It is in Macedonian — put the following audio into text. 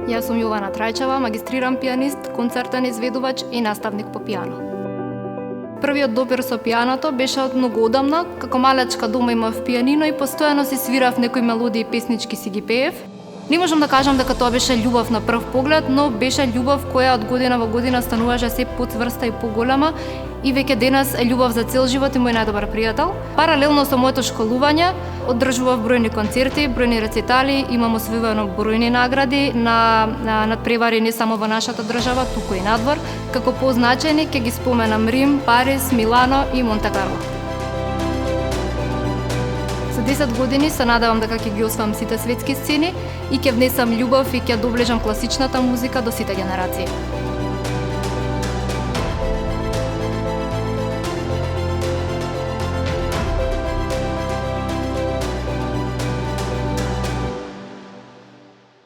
Јас сум Јована Трајчева, магистриран пианист, концертен изведувач и наставник по пијано. Првиот допир со пијаното беше од многу одамна. Како малечка дома имав пијанино и постојано си свирав некои мелодии и песнички си ги пеев. Не можам да кажам дека тоа беше љубов на прв поглед, но беше љубов која од година во година стануваше се поцврста и поголема и веќе денес е љубов за цел живот и мој најдобар пријател. Паралелно со моето школување, одржував бројни концерти, бројни рецитали, имам освоено бројни награди на надпревари не само во нашата држава, туку и надвор. Како позначени ќе ги споменам Рим, Париз, Милано и Монте-Карло. За 10 години се надевам дека ќе ги освоам сите светски сцени и ќе внесам љубов и ќе доближам класичната музика до сите генерации.